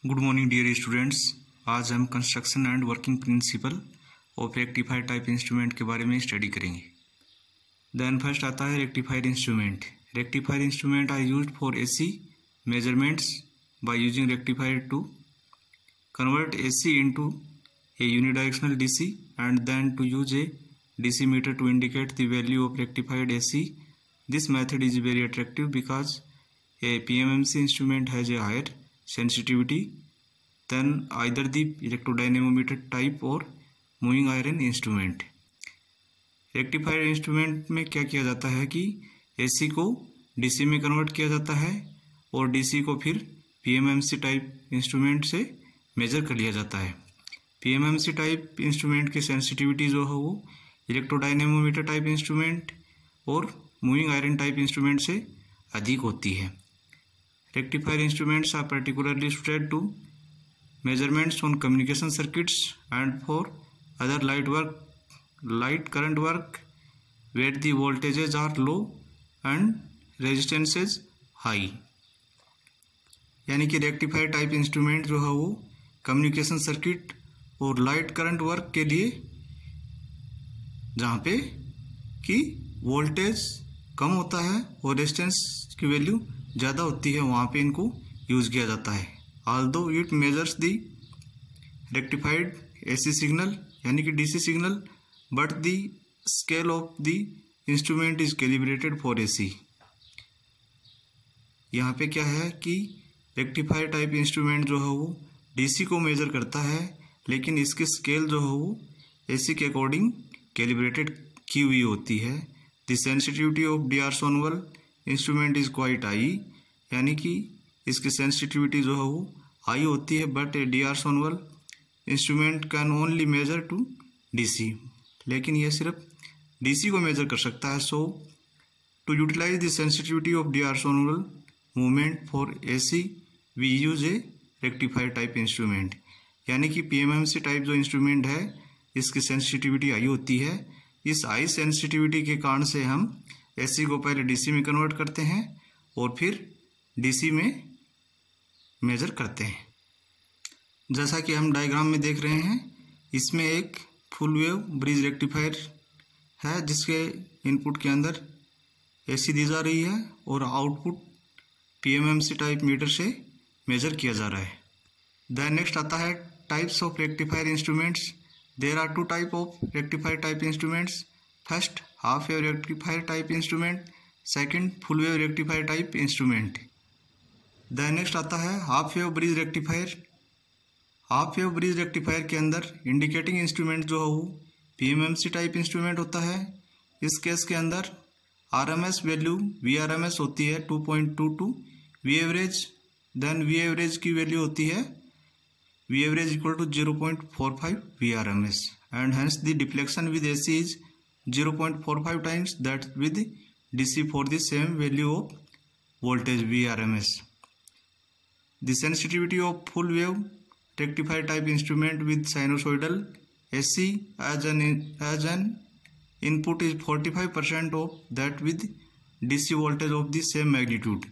Good morning dear students. आज हम construction and working principle of rectifier type instrument के बारे में स्टडी करेंगे। देन फर्स्ट आता है rectifier instrument. Rectifier instrument are used for AC measurements by using rectifier to convert AC into a unidirectional DC and then to use a DC meter to indicate the value of rectified AC. This method is very attractive because a PMMC instrument has a higher sensitivity than either the electrodynamometer type or moving iron instrument. Rectifier instrument में क्या किया जाता है कि AC को DC में convert किया जाता है और DC को फिर PMMC टाइप इंस्ट्रूमेंट से मेजर कर लिया जाता है। PMMC टाइप इंस्ट्रूमेंट की सेंसिटिविटी जो है वो इलेक्ट्रोडायनेमोमीटर टाइप इंस्ट्रूमेंट और मूविंग आयरन टाइप इंस्ट्रूमेंट से अधिक होती है। Rectifier instruments are particularly suited to measurements on communication circuits and for other light current work where the voltages are low and resistances high। यानी कि rectifier type instrument जो है वो communication circuit और लाइट करंट वर्क के लिए जहाँ पे कि वोल्टेज कम होता है और रेजिस्टेंस की वैल्यू ज़्यादा होती है वहाँ पे इनको यूज़ किया जाता है। Although it measures the rectified AC signal यानी कि DC signal but the scale of the instrument is calibrated for AC. यहाँ पे क्या है कि रेक्टिफायर टाइप इंस्ट्रूमेंट जो है वो डीसी को मेजर करता है लेकिन इसकी स्केल जो है वो एसी के अकॉर्डिंग कैलिब्रेटेड की हुई होती है। The sensitivity of d'Arsonval instrument is quite high, यानी कि इसकी सेंसिटिविटी जो है वो हाई होती है but a d'Arsonval instrument can only measure to DC, लेकिन यह सिर्फ डीसी को मेजर कर सकता है। So to utilise the sensitivity of d'Arsonval movement for AC we use a rectifier type instrument. यानी कि PMMC टाइप जो इंस्ट्रूमेंट है इसकी सेंसिटिविटी हाई होती है। इस हाई सेंसिटिविटी के कारण से हम AC को पहले DC में कन्वर्ट करते हैं और फिर DC में मेजर करते हैं। जैसा कि हम डायग्राम में देख रहे हैं, इसमें एक फुल वेव ब्रिज रेक्टिफायर है जिसके इनपुट के अंदर AC दी जा रही है और आउटपुट PMMC टाइप मीटर से मेजर किया जा रहा है। देन नेक्स्ट आता है types of rectifier instruments. There are two type of rectifier type instruments. First half wave rectifier type instrument, second full wave rectifier type instrument. Then next आता है half wave bridge rectifier. Half wave bridge rectifier के अंदर indicating instrument जो है वो PMMC type instrument होता है। इस केस के अंदर RMS वैल्यू VRMS होती है 2.22 V average. Then V average की वैल्यू होती है V average equal to 0.45 VRMS and hence the deflection with AC is 0.45 times that with DC for the same value of voltage VRMS. The sensitivity of full wave rectifier type instrument with sinusoidal AC as an input is 45% of that with DC voltage of the same magnitude.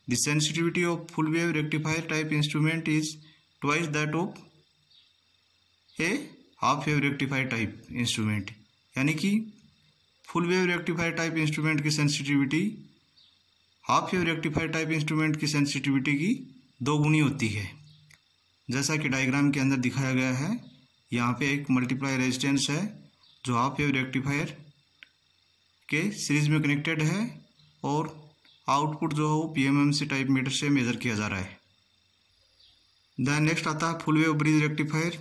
The sensitivity of full wave rectifier type instrument is twice that of a half wave rectifier type instrument. यानी कि full wave rectifier type instrument की sensitivity half wave rectifier type instrument की sensitivity की 2 गुनी होती है। जैसा कि डायग्राम के अंदर दिखाया गया है, यहाँ पे एक मल्टीप्लाई रेजिस्टेंस है जो हाफ वेव रेक्टिफायर के सीरीज में कनेक्टेड है और आउटपुट जो है वो PMMC टाइप मीटर से मेजर किया जा रहा है। देन नेक्स्ट आता है फुल वेव ब्रिज रेक्टिफायर।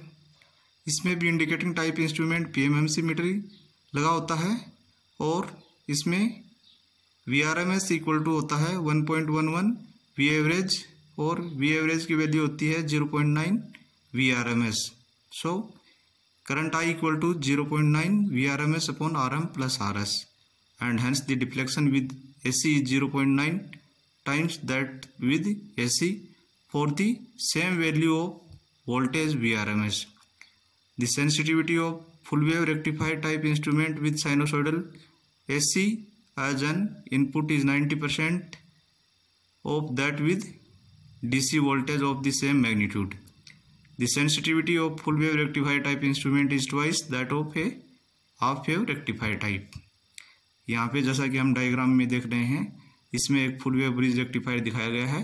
इसमें भी indicating type instrument PMMC meter लगा होता है और इसमें VRMS इक्वल टू होता है 1.11 V एवरेज और V एवरेज की वैल्यू होती है 0.9 VRMS। So current I equal to 0.9 VRMS upon RM plus RS and hence the deflection with AC is 0.9 times that with AC for the same value of voltage VRMS. The sensitivity of full wave rectifier type instrument with sinusoidal AC as an input is 90% of that with DC voltage of the same magnitude. The sensitivity of full wave rectifier type instrument is twice that of a half wave rectifier type. यहाँ पे जैसा कि हम diagram में देख रहे हैं, इसमें एक फुल वेव ब्रिज रेक्टिफायर दिखाया गया है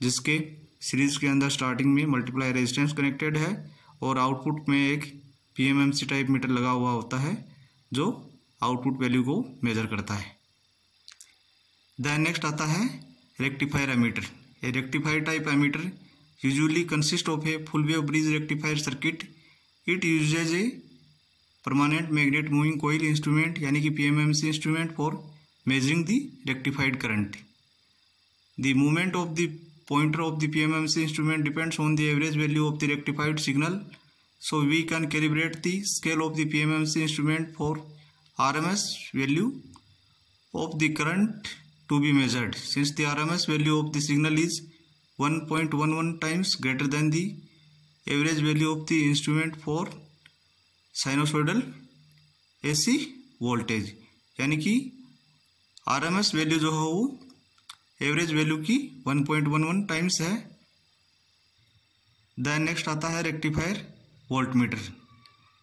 जिसके सीरीज के अंदर स्टार्टिंग में मल्टीप्लाई रेजिस्टेंस कनेक्टेड है और आउटपुट में एक PMMC टाइप मीटर लगा हुआ होता है जो आउटपुट वैल्यू को मेजर करता है। देन नेक्स्ट आता है rectifier ammeter. A rectifier type ammeter usually consist of a full wave bridge rectifier circuit. It uses a permanent magnet moving coil instrument यानी कि PMMC instrument for measuring the rectified current. The movement of the pointer of the PMMC instrument depends on the average value of the rectified signal. So we can calibrate the scale of the PMMC instrument for RMS value of the current to be measured. Since the RMS value of the signal is 1.11 times greater than the average value of the instrument for sinusoidal AC voltage, यानी कि RMS value जो है वो average value की 1.11 times है। Then next आता है rectifier voltmeter.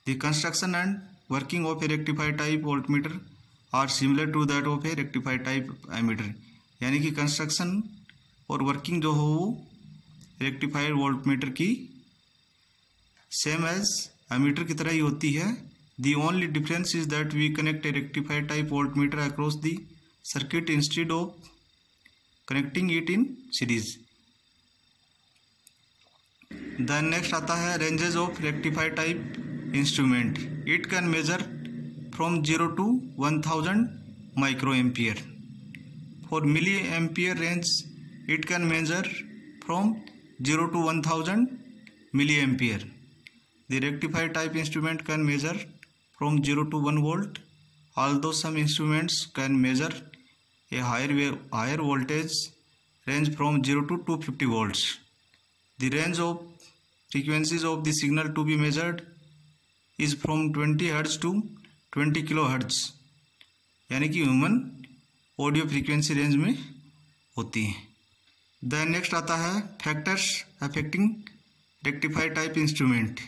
The construction and working of a rectifier type voltmeter are similar to that of a rectifier type ammeter, यानी कि कंस्ट्रक्शन और वर्किंग जो है वो रेक्टिफायर वोल्टमीटर की सेम एज एमीटर की तरह ही होती है। The only difference is that we connect a rectifier type voltmeter across the circuit instead of connecting it in series. Then next आता है ranges of rectifier type instrument. It can measure from 0 to 1000 microampere. For milliampere range, it can measure from 0 to 1000 milliampere. The rectifier type instrument can measure from 0 to 1 volt. Although some instruments can measure a higher voltage range from 0 to 250 volts. The range of frequencies of the signal to be measured is from 20 Hz to 20 kHz, यानी कि human audio frequency range में होती है। Then next आता है factors affecting rectifier type instrument.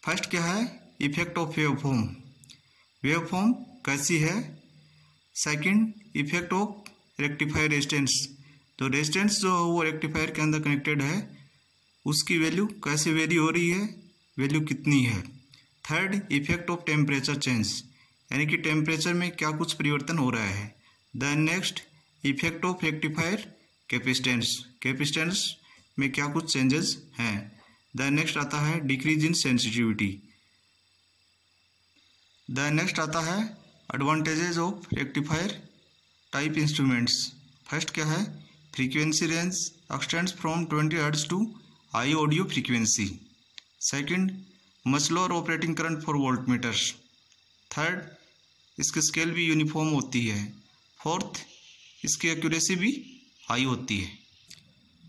First क्या है, effect of waveform. Waveform कैसी है। Second, effect of rectifier resistance. तो रेजिस्टेंस जो है वो रेक्टिफायर के अंदर कनेक्टेड है, उसकी वैल्यू कैसे वेरी हो रही है, वैल्यू कितनी है। Third, effect of temperature change, यानी कि टेम्परेचर में क्या कुछ परिवर्तन हो रहा है। Then next, effect of rectifier capacitance. Capacitance में क्या कुछ चेंजेस हैं। देन नेक्स्ट आता है decrease in sensitivity. Then next आता है advantages of rectifier type instruments. First क्या है, frequency range extends from 20 hertz to high audio frequency. Second, much lower operating current for voltmeters. Third, इसकी scale भी uniform होती है। फोर्थ, इसकी accuracy भी हाई होती है।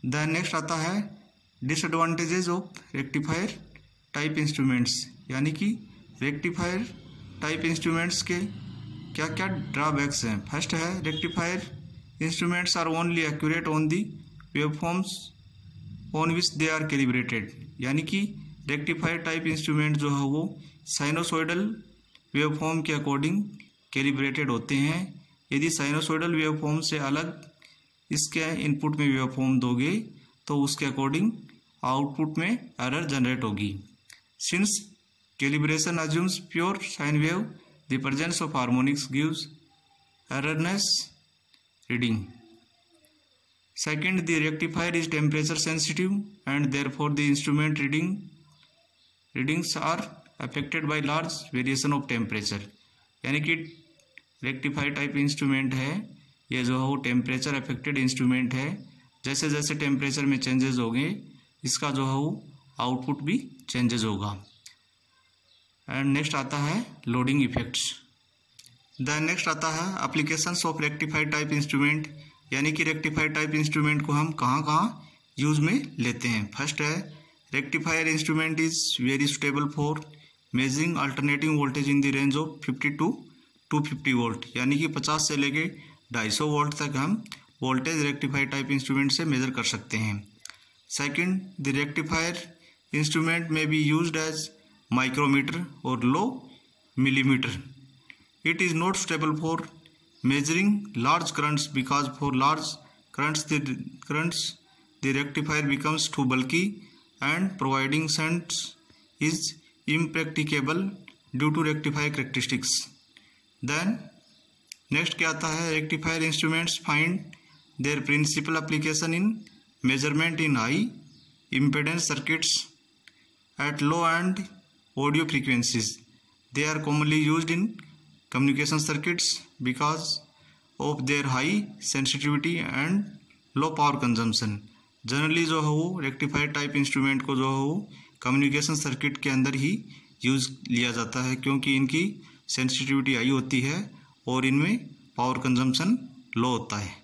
देन नेक्स्ट आता है disadvantages of rectifier type instruments, यानी कि रेक्टिफायर टाइप इंस्ट्रूमेंट्स के क्या क्या ड्रॉबैक्स हैं। फर्स्ट है, rectifier instruments are only accurate on the waveforms on which they are calibrated, यानी कि रेक्टिफायर टाइप इंस्ट्रूमेंट जो है वो साइनोसॉइडल वेवफॉर्म के अकॉर्डिंग कैलिब्रेटेड होते हैं। यदि साइनोसॉइडल वेवफॉर्म से अलग इसके इनपुट में वेवफॉर्म दोगे तो उसके अकॉर्डिंग आउटपुट में एरर जनरेट होगी। Since calibration assumes pure sine wave, the presence of harmonics gives erroneous reading. Second, the rectifier is temperature sensitive and therefore the instrument readings are affected by large variation of temperature, यानी कि rectifier type instrument है ये जो है वो temperature affected instrument है। जैसे जैसे टेम्परेचर में चेंजेस होंगे इसका जो है वो आउटपुट भी चेंजेस होगा। एंड नेक्स्ट आता है लोडिंग इफेक्ट्स। देन नेक्स्ट आता है applications of rectifier type instrument, यानी कि रेक्टिफायर टाइप इंस्ट्रूमेंट को हम कहाँ कहाँ यूज में लेते हैं। फर्स्ट है, rectifier instrument is very suitable for measuring alternating voltage in the range of 50 to 250 volt, यानी कि 50 से लेके 250 वोल्ट तक हम वोल्टेज रेक्टिफायर टाइप इंस्ट्रूमेंट से मेजर कर सकते हैं। सेकंड, द रेक्टिफायर इंस्ट्रूमेंट में बी यूज्ड एज माइक्रोमीटर और लो millimeter. It is not stable for measuring large currents because for large currents the rectifier becomes too bulky and providing sense is impracticable due to rectifier characteristics. Then next क्या आता है, rectifier instruments find their principal application in measurement in high impedance circuits at low and audio frequencies. They are commonly used in communication circuits because of their high sensitivity and low power consumption. Generally जो है वो rectifier type instrument को जो है वो communication circuit के अंदर ही use लिया जाता है क्योंकि इनकी सेंसिटिविटी हाई होती है और इनमें पावर कंजम्पशन लो होता है।